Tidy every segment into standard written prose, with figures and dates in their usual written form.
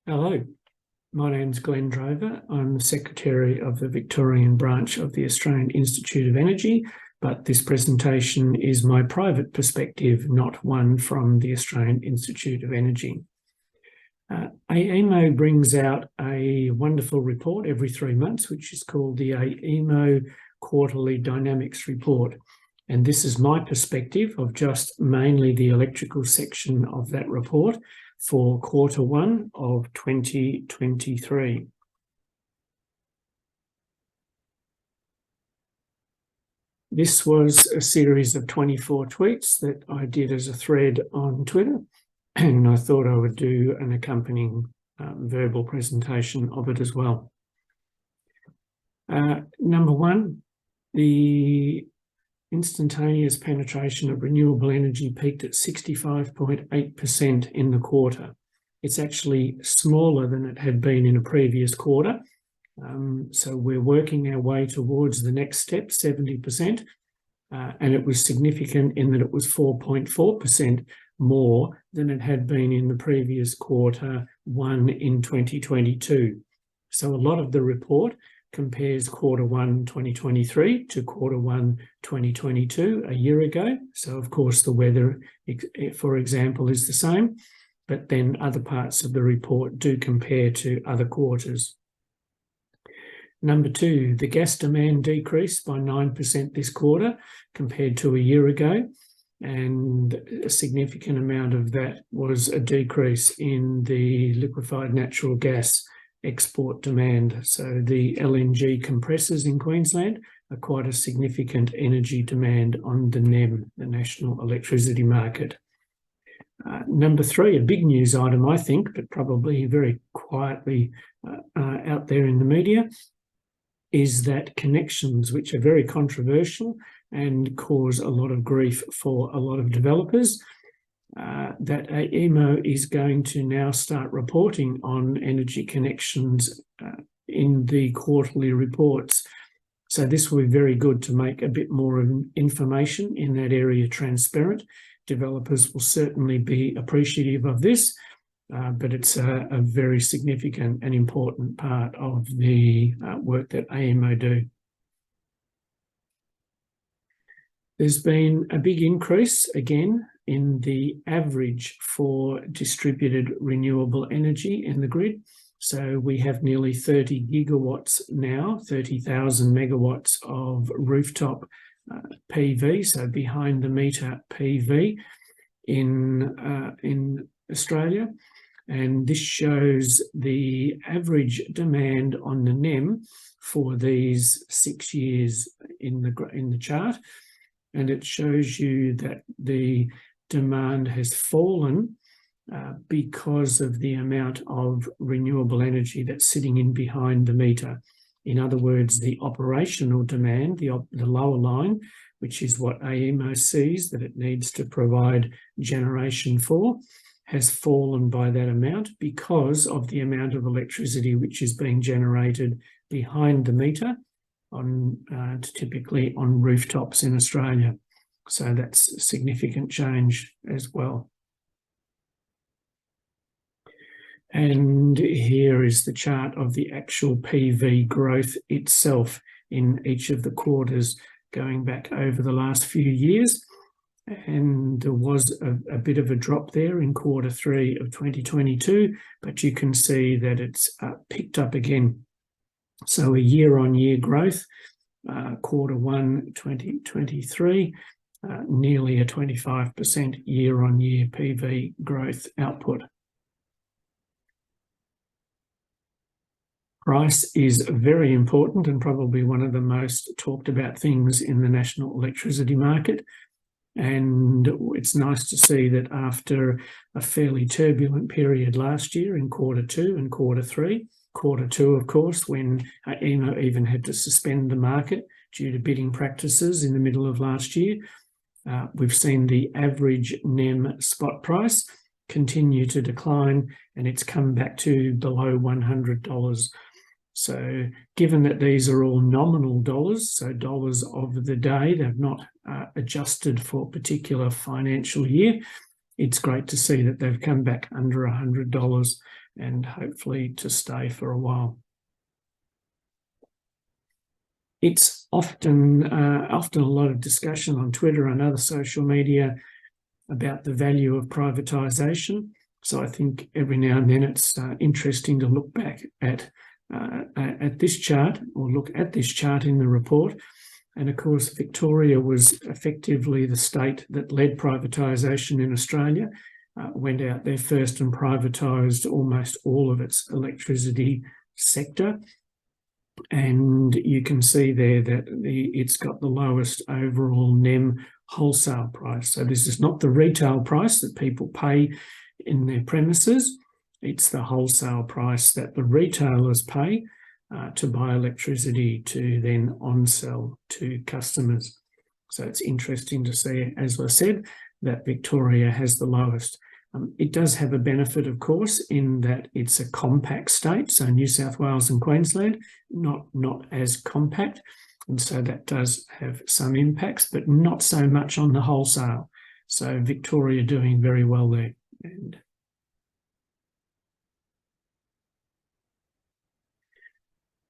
Hello, my name's Glenne Drover. I'm the Secretary of the Victorian branch of the Australian Institute of Energy, but this presentation is my private perspective, not one from the Australian Institute of Energy. AEMO brings out a wonderful report every 3 months, which is called the AEMO Quarterly Dynamics Report. And this is my perspective of just mainly the electrical section of that report for Q1 of 2023. This was a series of 24 tweets that I did as a thread on Twitter, and I thought I would do an accompanying verbal presentation of it as well. Number one, the instantaneous penetration of renewable energy peaked at 65.8% in the quarter. It's actually smaller than it had been in a previous quarter. So we're working our way towards the next step, 70%. And it was significant in that it was 4.4% more than it had been in the previous Q1 in 2022. So a lot of the report compares Q1 2023 to Q1 2022 a year ago. So of course the weather, for example, is the same, but then other parts of the report do compare to other quarters. Number two, the gas demand decreased by 9% this quarter compared to a year ago, and a significant amount of that was a decrease in the liquefied natural gas export demand. So the LNG compressors in Queensland are quite a significant energy demand on the NEM, the National Electricity Market. Number three, a big news item, I think, but probably very quietly out there in the media, is that connections, which are very controversial and cause a lot of grief for a lot of developers, that AEMO is going to now start reporting on energy connections in the quarterly reports. So this will be very good to make a bit more information in that area transparent. Developers will certainly be appreciative of this, but it's a very significant and important part of the work that AEMO do. There's been a big increase, again, in the average for distributed renewable energy in the grid. So we have nearly 30 gigawatts now, 30,000 megawatts of rooftop PV, so behind the meter PV in Australia. And this shows the average demand on the NEM for these 6 years in the chart. And it shows you that the demand has fallen because of the amount of renewable energy that's sitting in behind the meter. In other words, the operational demand, the lower line, which is what AEMO sees that it needs to provide generation for, has fallen by that amount because of the amount of electricity which is being generated behind the meter, typically on rooftops in Australia. So that's a significant change as well. And here is the chart of the actual PV growth itself in each of the quarters going back over the last few years. And there was a bit of a drop there in Q3 of 2022, but you can see that it's picked up again. So a year-on-year growth, Q1 2023, nearly a 25% year-on-year PV growth output. Price is very important and probably one of the most talked about things in the national electricity market. And it's nice to see that after a fairly turbulent period last year in Q2 and Q3, Q2, of course, when AEMO even had to suspend the market due to bidding practices in the middle of last year, we've seen the average NEM spot price continue to decline, and it's come back to below $100. So given that these are all nominal dollars, so dollars of the day, they've not adjusted for a particular financial year, it's great to see that they've come back under $100. and hopefully to stay for a while. It's often a lot of discussion on Twitter and other social media about the value of privatisation. So I think every now and then it's interesting to look back at this chart, or look at this chart in the report. And of course, Victoria was effectively the state that led privatisation in Australia, went out there first and privatised almost all of its electricity sector. And you can see there that it's got the lowest overall NEM wholesale price. So this is not the retail price that people pay in their premises. It's the wholesale price that the retailers pay to buy electricity to then on-sell to customers. So it's interesting to see, as I said, that Victoria has the lowest. It does have a benefit, of course, in that it's a compact state, so New South Wales and Queensland, not as compact, and so that does have some impacts, but not so much on the wholesale. So Victoria doing very well there. And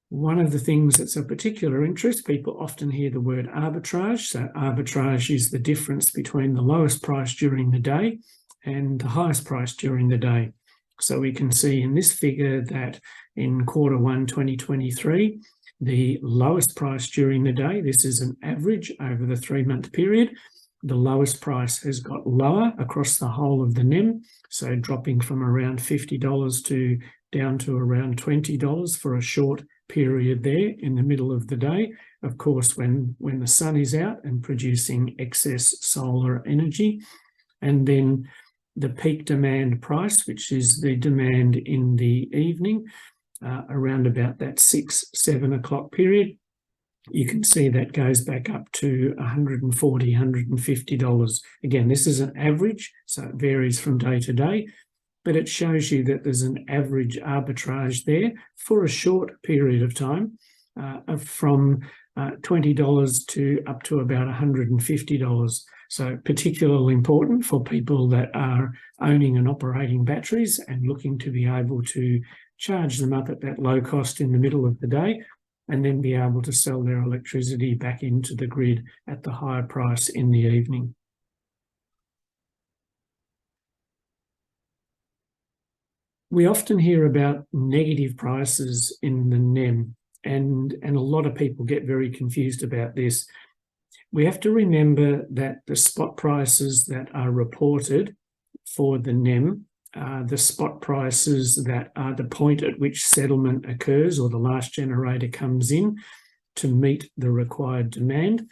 one of the things that's of particular interest, people often hear the word arbitrage. So arbitrage is the difference between the lowest price during the day and the highest price during the day. So we can see in this figure that in Q1 2023, the lowest price during the day, this is an average over the 3-month period, the lowest price has got lower across the whole of the NEM, so dropping from around $50 down to around $20 for a short period there in the middle of the day. Of course, when the sun is out and producing excess solar energy. And then the peak demand price, which is the demand in the evening, around about that 6-7 o'clock period, you can see that goes back up to $140, $150. Again, this is an average, so it varies from day to day, but it shows you that there's an average arbitrage there for a short period of time, from $20 to up to about $150. So particularly important for people that are owning and operating batteries and looking to be able to charge them up at that low cost in the middle of the day, and then be able to sell their electricity back into the grid at the higher price in the evening. We often hear about negative prices in the NEM, and a lot of people get very confused about this. We have to remember that the spot prices that are reported for the NEM are the spot prices that are the point at which settlement occurs, or the last generator comes in to meet the required demand.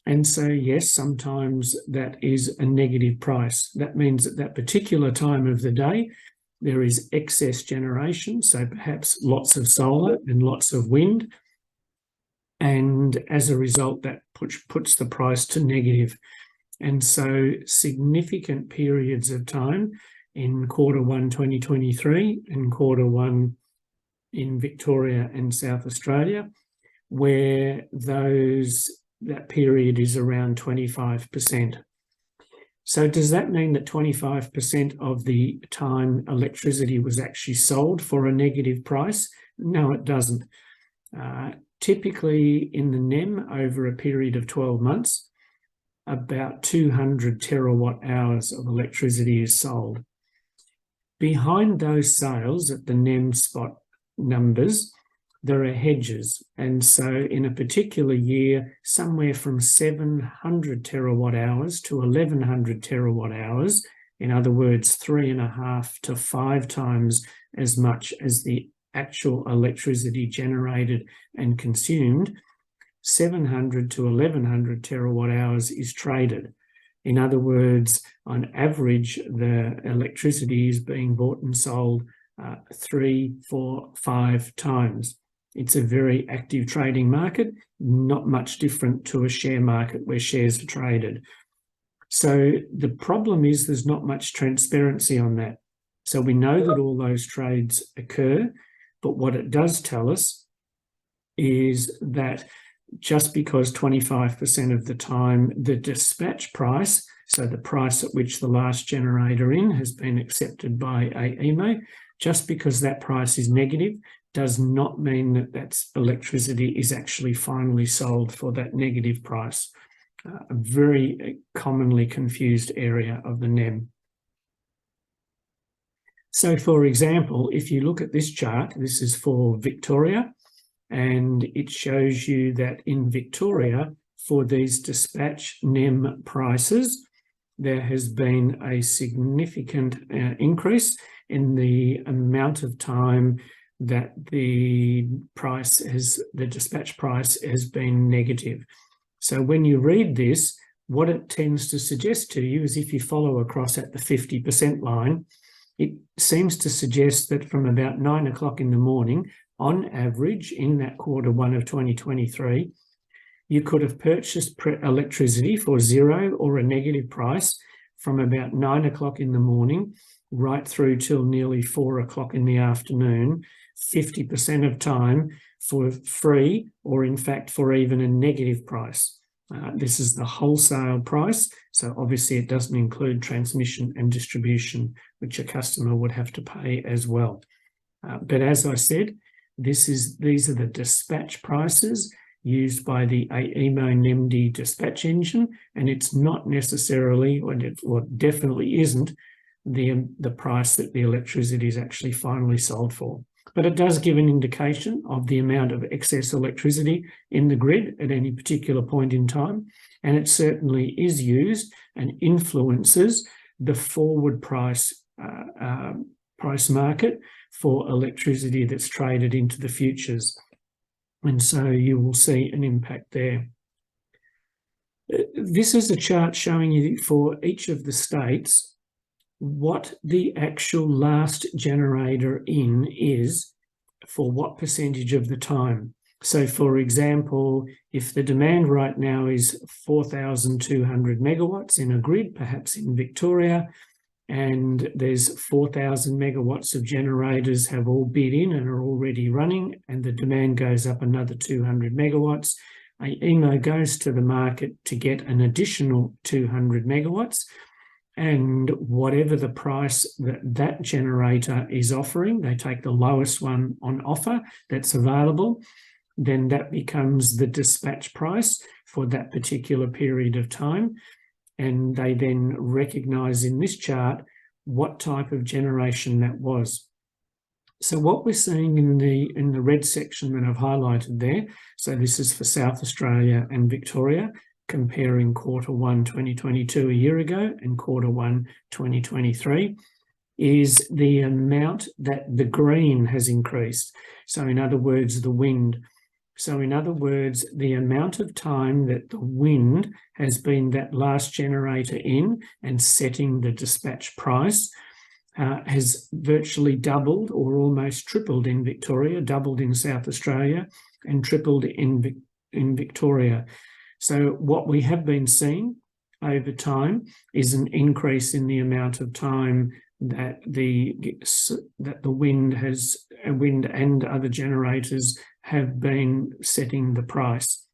And so, yes, sometimes that is a negative price. That means at that particular time of the day, there is excess generation, so perhaps lots of solar and lots of wind. And as a result, that puts the price to negative. And so significant periods of time in Q1 2023 and Q1 in Victoria and South Australia, where that period is around 25%. So does that mean that 25% of the time electricity was actually sold for a negative price? No, it doesn't. Typically in the NEM over a period of 12 months, about 200 terawatt hours of electricity is sold. Behind those sales at the NEM spot numbers, there are hedges. And so in a particular year, somewhere from 700 terawatt hours to 1100 terawatt hours, in other words, 3.5 to 5 times as much as the actual electricity generated and consumed, 700 to 1100 terawatt hours is traded. In other words, on average, the electricity is being bought and sold 3, 4, 5 times. It's a very active trading market, not much different to a share market where shares are traded. So the problem is there's not much transparency on that. So we know that all those trades occur, but what it does tell us is that just because 25% of the time the dispatch price, so the price at which the last generator in has been accepted by AEMO, Just because that price is negative does not mean that that electricity is actually finally sold for that negative price. A very commonly confused area of the NEM. So, for example, if you look at this chart, this is for Victoria, and it shows you that in Victoria, for these dispatch NEM prices, there has been a significant increase in the amount of time that the dispatch price has been negative. So when you read this, what it tends to suggest to you is, if you follow across at the 50% line, it seems to suggest that from about 9 o'clock in the morning, on average, in that Q1 of 2023, you could have purchased electricity for zero or a negative price from about 9 o'clock in the morning right through till nearly 4 o'clock in the afternoon, 50% of time for free, or in fact for even a negative price. This is the wholesale price, so obviously it doesn't include transmission and distribution, which a customer would have to pay as well. But as I said, these are the dispatch prices used by the AEMO NEMD dispatch engine, and it's not necessarily, or definitely isn't, the price that the electricity is actually finally sold for. But it does give an indication of the amount of excess electricity in the grid at any particular point in time, and it certainly is used and influences the forward price market for electricity that's traded into the futures. And so you will see an impact there. This is a chart showing you for each of the states what the actual last generator in is for what percentage of the time. So, for example, if the demand right now is 4,200 megawatts in a grid, perhaps in Victoria, and there's 4,000 megawatts of generators have all bid in and are already running, and the demand goes up another 200 megawatts, AEMO goes to the market to get an additional 200 megawatts, and whatever the price that generator is offering, they take the lowest one on offer that's available, then that becomes the dispatch price for that particular period of time. And they then recognise in this chart what type of generation that was. So what we're seeing in the red section that I've highlighted there, so this is for South Australia and Victoria, comparing Q1 2022 a year ago and Q1 2023, is the amount that the green has increased. So in other words, the wind. So in other words, the amount of time that the wind has been that last generator in and setting the dispatch price has virtually doubled or almost tripled in Victoria, doubled in South Australia, and tripled in Victoria. So what we have been seeing over time is an increase in the amount of time that the wind and other generators have been setting the price.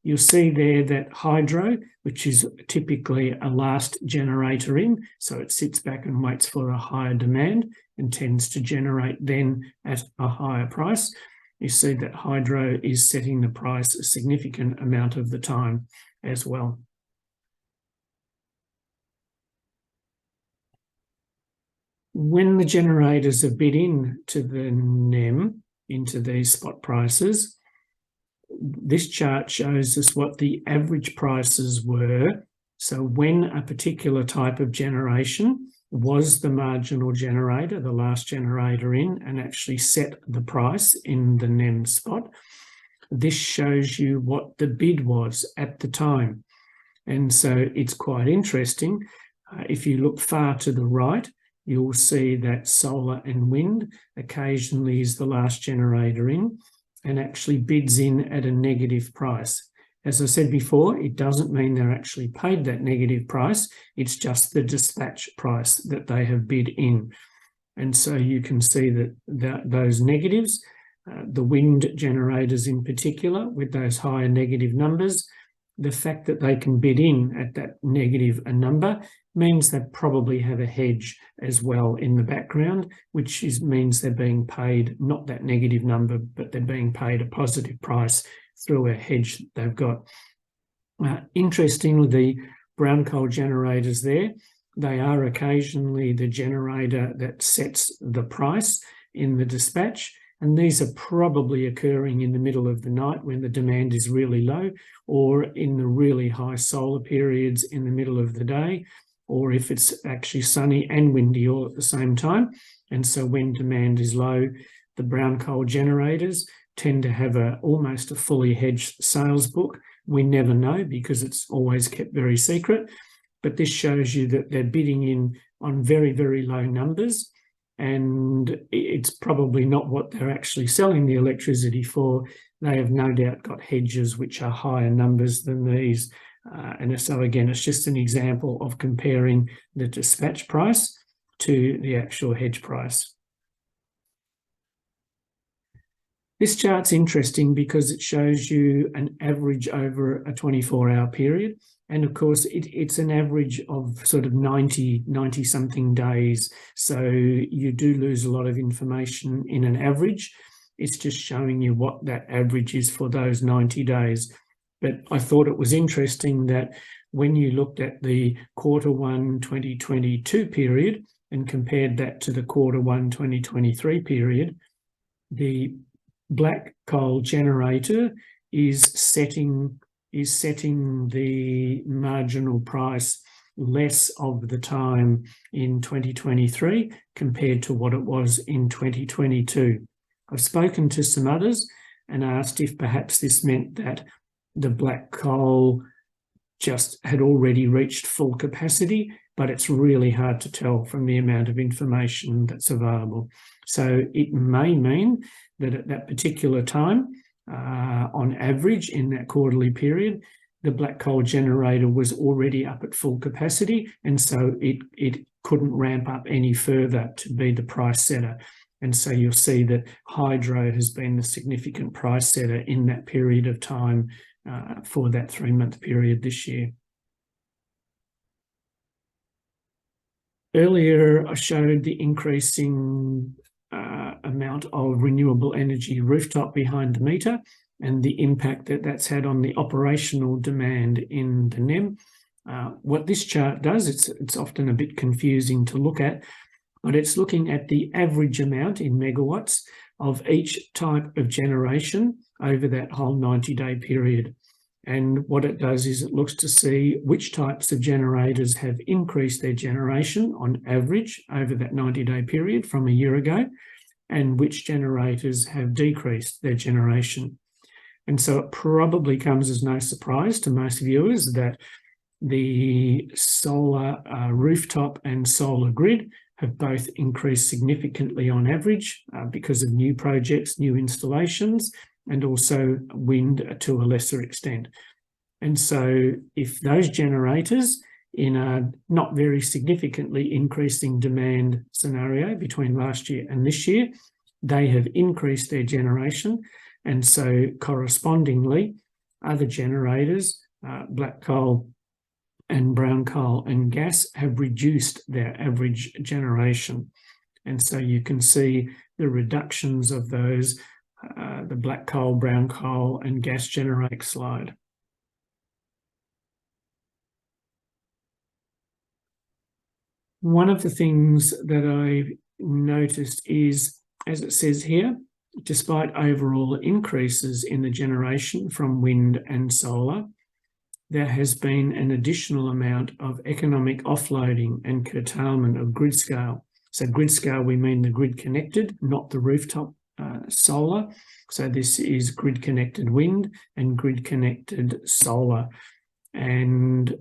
You'll see there that hydro, which is typically a last generator in, so it sits back and waits for a higher demand and tends to generate then at a higher price. You see that hydro is setting the price a significant amount of the time as well. When the generators are bid in to the NEM, into these spot prices, this chart shows us what the average prices were. So when a particular type of generation was the marginal generator, the last generator in, and actually set the price in the NEM spot, this shows you what the bid was at the time. And so it's quite interesting. If you look far to the right, you'll see that solar and wind occasionally is the last generator in and actually bids in at a negative price. As I said before, it doesn't mean they're actually paid that negative price. It's just the dispatch price that they have bid in. And so you can see that those negatives, the wind generators in particular, with those higher negative numbers, the fact that they can bid in at that negative number means they probably have a hedge as well in the background, which means they're being paid not that negative number, but they're being paid a positive price through a hedge that they've got. Interestingly, the brown coal generators there, they are occasionally the generator that sets the price in the dispatch, and these are probably occurring in the middle of the night when the demand is really low, or in the really high solar periods in the middle of the day, or if it's actually sunny and windy all at the same time. And so when demand is low, the brown coal generators tend to have almost a fully hedged sales book. We never know because it's always kept very secret, but this shows you that they're bidding in on very, very low numbers, and it's probably not what they're actually selling the electricity for. They have no doubt got hedges which are higher numbers than these. And so again, it's just an example of comparing the dispatch price to the actual hedge price. This chart's interesting because it shows you an average over a 24-hour period. And of course, it's an average of sort of 90-something days. So you do lose a lot of information in an average. It's just showing you what that average is for those 90 days. But I thought it was interesting that when you looked at the Q1 2022 period and compared that to the Q1 2023 period, the black coal generator is setting the marginal price less of the time in 2023 compared to what it was in 2022. I've spoken to some others and asked if perhaps this meant that the black coal just had already reached full capacity, but it's really hard to tell from the amount of information that's available. So it may mean that at that particular time, on average in that quarterly period, the black coal generator was already up at full capacity, and so it couldn't ramp up any further to be the price setter. And so you'll see that hydro has been the significant price setter in that period of time for that 3-month period this year. Earlier, I showed the increasing amount of renewable energy rooftop behind the meter and the impact that that's had on the operational demand in the NEM. What this chart does, it's often a bit confusing to look at, but it's looking at the average amount in megawatts of each type of generation over that whole 90-day period. And what it does is it looks to see which types of generators have increased their generation on average over that 90-day period from a year ago, and which generators have decreased their generation. And so it probably comes as no surprise to most viewers that the solar rooftop and solar grid have both increased significantly on average because of new projects, new installations, and also wind to a lesser extent. And so if those generators in a not very significantly increasing demand scenario between last year and this year, they have increased their generation. And so correspondingly, other generators, black coal and brown coal and gas, have reduced their average generation. And so you can see the reductions of those, the black coal, brown coal and gas generator slide. One of the things that I noticed is, as it says here, despite overall increases in the generation from wind and solar, there has been an additional amount of economic offloading and curtailment of grid scale. So grid scale, we mean the grid connected, not the rooftop solar. So this is grid connected wind and grid connected solar. And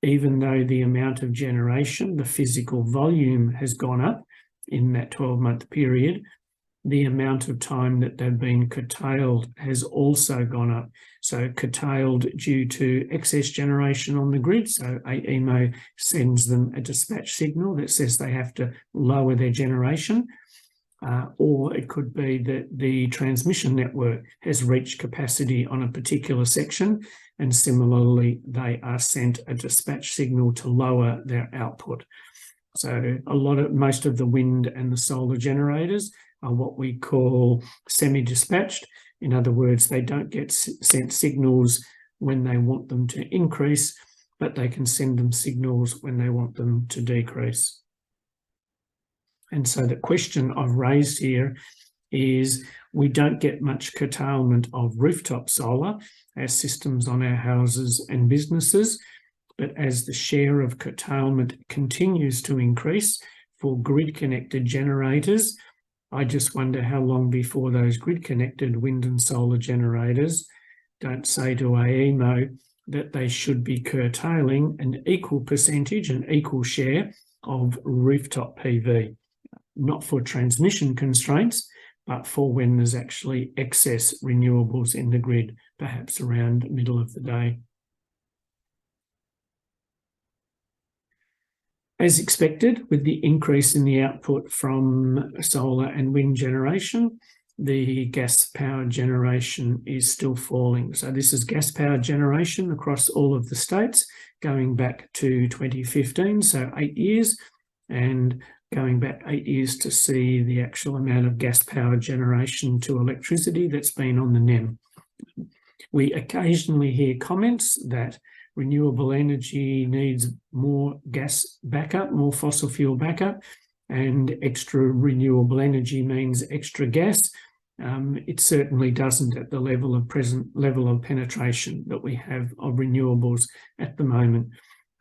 even though the amount of generation, the physical volume has gone up in that 12-month period, the amount of time that they've been curtailed has also gone up. So curtailed due to excess generation on the grid. So AEMO sends them a dispatch signal that says they have to lower their generation. or it could be that the transmission network has reached capacity on a particular section, and similarly, they are sent a dispatch signal to lower their output. So most of the wind and the solar generators are what we call semi-dispatched. In other words, they don't get sent signals when they want them to increase, but they can send them signals when they want them to decrease. And so the question I've raised here is we don't get much curtailment of rooftop solar as systems on our houses and businesses, but as the share of curtailment continues to increase for grid-connected generators, I just wonder how long before those grid-connected wind and solar generators don't say to AEMO that they should be curtailing an equal percentage, an equal share of rooftop PV. Not for transmission constraints, but for when there's actually excess renewables in the grid, perhaps around middle of the day. As expected, with the increase in the output from solar and wind generation, the gas power generation is still falling. So this is gas power generation across all of the states, going back to 2015, so 8 years, and going back 8 years to see the actual amount of gas power generation to electricity that's been on the NEM. We occasionally hear comments that renewable energy needs more gas backup, more fossil fuel backup, and extra renewable energy means extra gas. It certainly doesn't at the present level of penetration that we have of renewables at the moment.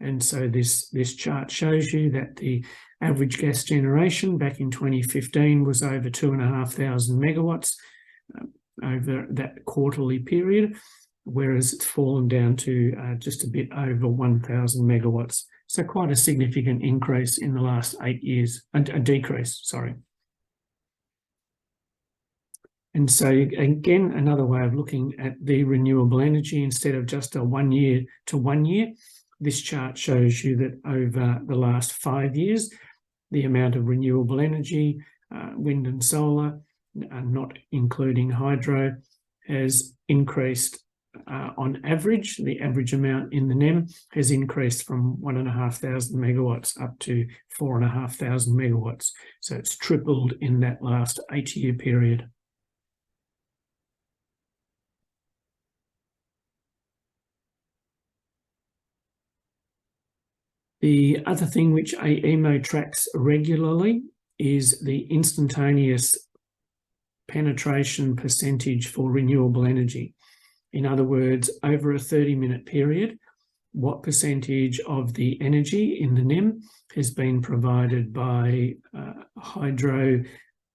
And so this chart shows you that the average gas generation back in 2015 was over 2,500 megawatts over that quarterly period, whereas it's fallen down to just a bit over 1,000 megawatts. So quite a significant increase in the last 8 years, a decrease, sorry. And so again, another way of looking at the renewable energy instead of just a 1 year to 1 year, this chart shows you that over the last 5 years, the amount of renewable energy, wind and solar, not including hydro, has increased on average. The average amount in the NEM has increased from 1,500 megawatts up to 4,500 megawatts. So it's tripled in that last 8-year period. The other thing which AEMO tracks regularly is the instantaneous penetration percentage for renewable energy. In other words, over a 30-minute period, what percentage of the energy in the NEM has been provided by hydro,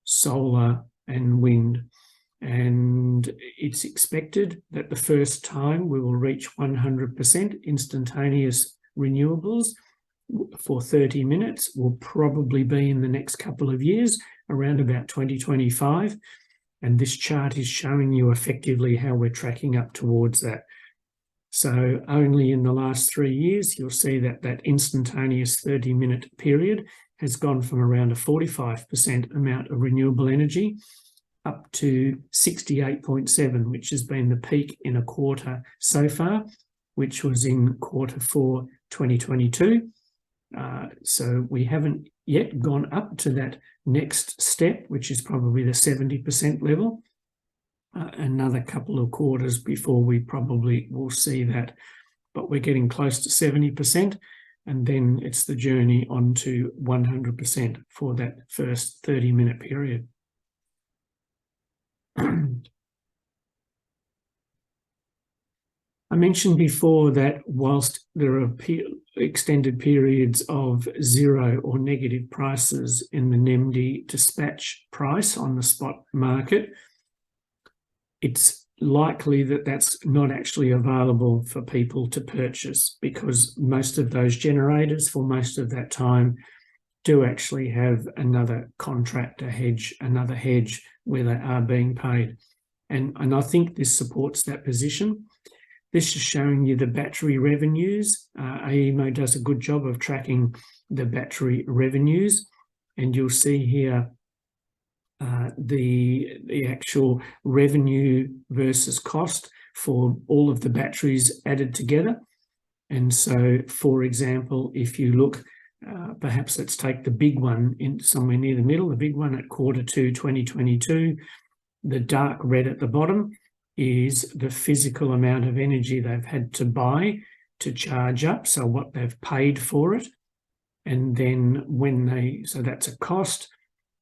solar and wind. And it's expected that the first time we will reach 100% instantaneous renewables for 30 minutes will probably be in the next couple of years, around about 2025. And this chart is showing you effectively how we're tracking up towards that. So only in the last 3 years, you'll see that that instantaneous 30-minute period has gone from around a 45% amount of renewable energy up to 68.7, which has been the peak in a quarter so far, which was in Q4 2022. So we haven't yet gone up to that next step, which is probably the 70% level. Another couple of quarters before we probably will see that, but we're getting close to 70%, and then it's the journey on to 100% for that first 30-minute period. I mentioned before that whilst there are extended periods of zero or negative prices in the NEMD dispatch price on the spot market, it's likely that that's not actually available for people to purchase, because most of those generators for most of that time do actually have another contract, another hedge where they are being paid. And I think this supports that position. This is showing you the battery revenues. AEMO does a good job of tracking the battery revenues, and you'll see here the actual revenue versus cost for all of the batteries added together. And so, for example, if you look, perhaps let's take the big one in somewhere near the middle, the big one at Q2 2022, the dark red at the bottom is the physical amount of energy they've had to buy to charge up, so what they've paid for it. And then when they, so that's a cost,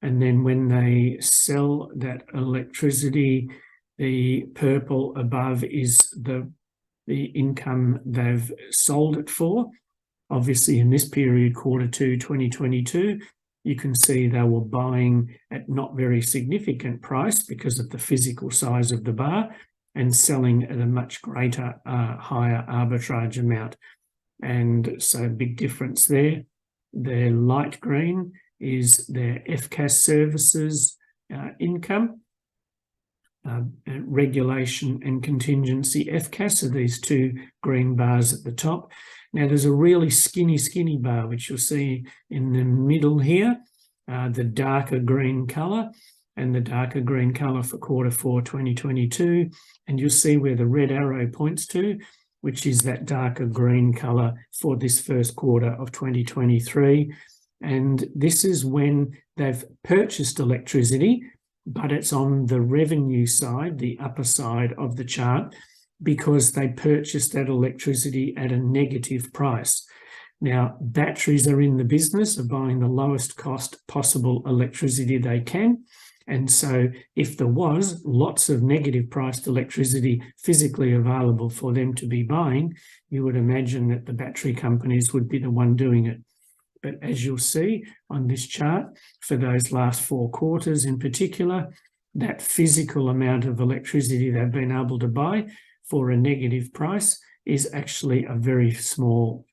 and then when they sell that electricity, the purple above is the income they've sold it for. Obviously, in this period, Q2 2022, you can see they were buying at not very significant price because of the physical size of the bar, and selling at a much greater, higher arbitrage amount. And so big difference there. The light green is their FCAS services income. Regulation and contingency FCAS are these two green bars at the top. Now there's a really skinny bar, which you'll see in the middle here, the darker green colour, and the darker green colour for Q4 2022. And you'll see where the red arrow points to, which is that darker green colour for this first quarter of 2023. And this is when they've purchased electricity, but it's on the revenue side, the upper side of the chart, because they purchased that electricity at a negative price. Now, batteries are in the business of buying the lowest cost possible electricity they can. And so if there was lots of negative priced electricity physically available for them to be buying, you would imagine that the battery companies would be the one doing it. But as you'll see on this chart, for those last 4 quarters in particular, that physical amount of electricity they've been able to buy for a negative price is actually a very small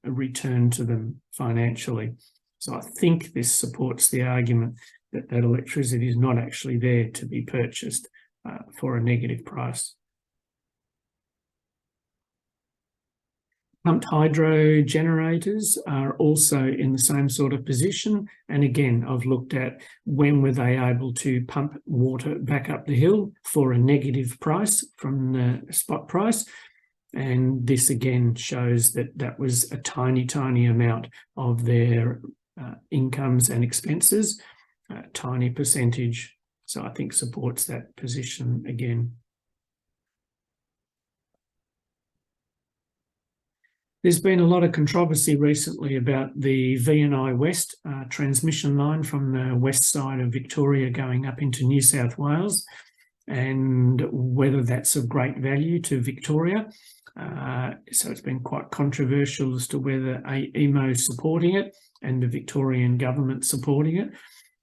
return to them financially. So I think this supports the argument that that electricity is not actually there to be purchased for a negative price. Pumped hydro generators are also in the same sort of position. And again, I've looked at when were they able to pump water back up the hill for a negative price from the spot price. And this again shows that that was a tiny amount of their incomes and expenses, a tiny percentage. So I think supports that position again. There's been a lot of controversy recently about the VNI West transmission line from the west side of Victoria going up into New South Wales, and whether that's of great value to Victoria. So it's been quite controversial as to whether AEMO is supporting it and the Victorian government supporting it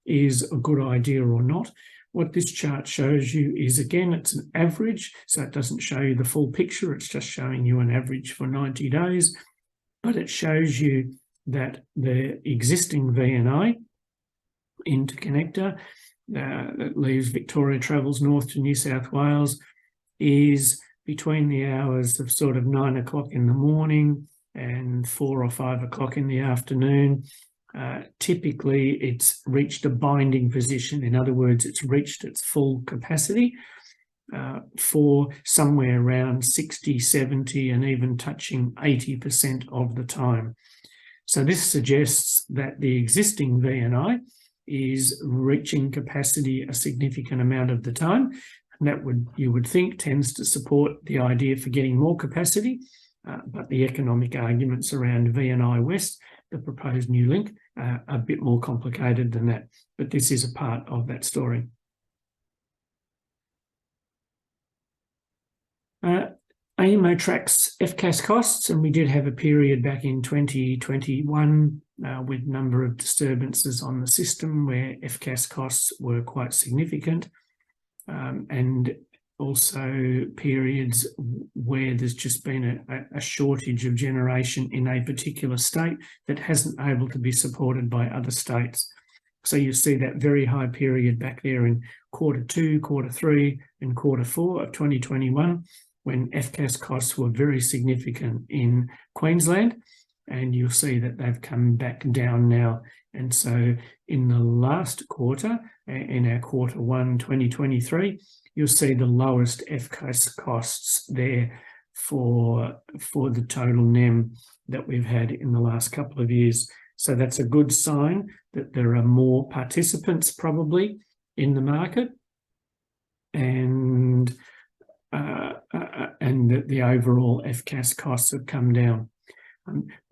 is a good idea or not. What this chart shows you is, again, it's an average, so it doesn't show you the full picture. It's just showing you an average for 90 days. But it shows you that the existing VNI interconnector that leaves Victoria, travels north to New South Wales, is between the hours of sort of 9 o'clock in the morning and 4 or 5 o'clock in the afternoon. Typically, it's reached a binding position. In other words, it's reached its full capacity for somewhere around 60, 70, and even touching 80% of the time. So this suggests that the existing VNI is reaching capacity a significant amount of the time. And that you would think tends to support the idea for getting more capacity. But the economic arguments around VNI West, the proposed new link, are a bit more complicated than that. But this is a part of that story. AEMO tracks FCAS costs, and we did have a period back in 2021 with a number of disturbances on the system where FCAS costs were quite significant, and also periods where there's just been a shortage of generation in a particular state that hasn't been able to be supported by other states. So you see that very high period back there in Q2, Q3 and Q4 of 2021, when FCAS costs were very significant in Queensland, and you'll see that they've come back down now And so in the last quarter, in our Q1 2023, you'll see the lowest FCAS costs there for the total NEM that we've had in the last couple of years. So that's a good sign that there are more participants probably in the market, and that the overall FCAS costs have come down.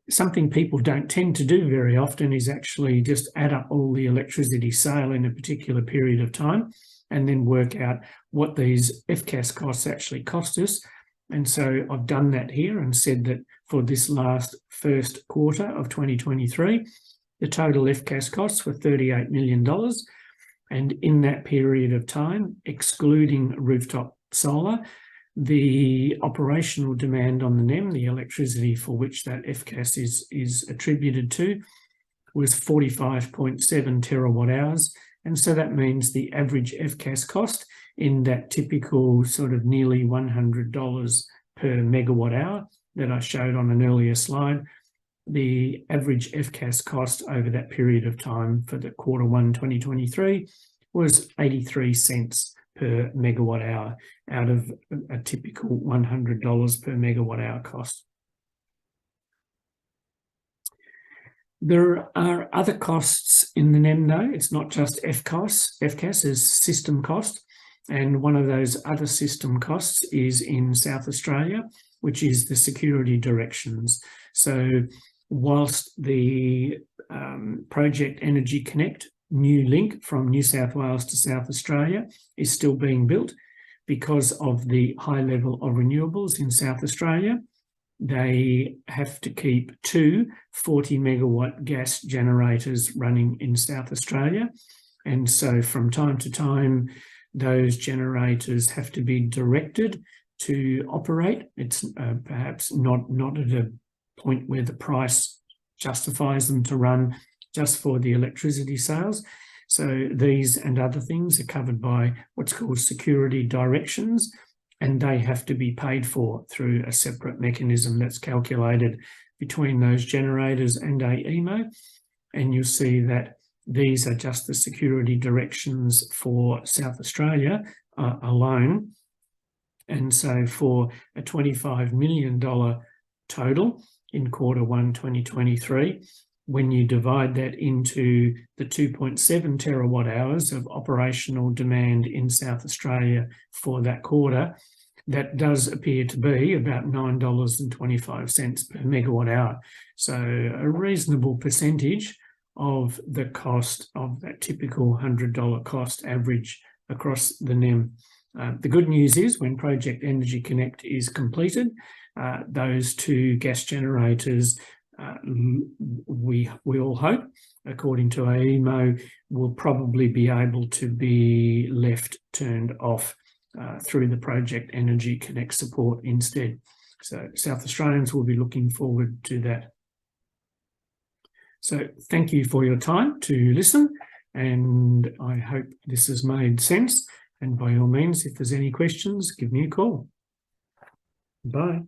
Something people don't tend to do very often is actually just add up all the electricity sale in a particular period of time and then work out what these FCAS costs actually cost us. And so I've done that here and said that for this last first quarter of 2023, the total FCAS costs were $38 million. And in that period of time, excluding rooftop solar, the operational demand on the NEM, the electricity for which that FCAS is attributed to, was 45.7 terawatt hours. And so that means the average FCAS cost in that typical sort of nearly $100 per megawatt hour that I showed on an earlier slide, the average FCAS cost over that period of time for the Q1 2023 was 83 cents per megawatt hour out of a typical $100 per megawatt hour cost. There are other costs in the NEM though. It's not just FCAS. FCAS is system cost. And one of those other system costs is in South Australia, which is the security directions. So whilst the Project Energy Connect new link from New South Wales to South Australia is still being built, because of the high level of renewables in South Australia, they have to keep two 40 megawatt gas generators running in South Australia. And so from time to time, those generators have to be directed to operate. It's perhaps not at a point where the price justifies them to run just for the electricity sales. So these and other things are covered by what's called security directions, and they have to be paid for through a separate mechanism that's calculated between those generators and AEMO. And you'll see that these are just the security directions for South Australia alone. And so for a $25 million total in Q1 2023, when you divide that into the 2.7 terawatt hours of operational demand in South Australia for that quarter, that does appear to be about $9.25 per megawatt hour. So a reasonable percentage of the cost of that typical $100 cost average across the NEM. The good news is when Project Energy Connect is completed, those two gas generators, we all hope, according to AEMO, will probably be able to be left turned off through the Project Energy Connect support instead. So South Australians will be looking forward to that. So thank you for your time to listen, and I hope this has made sense. And by all means, if there's any questions, give me a call. Bye.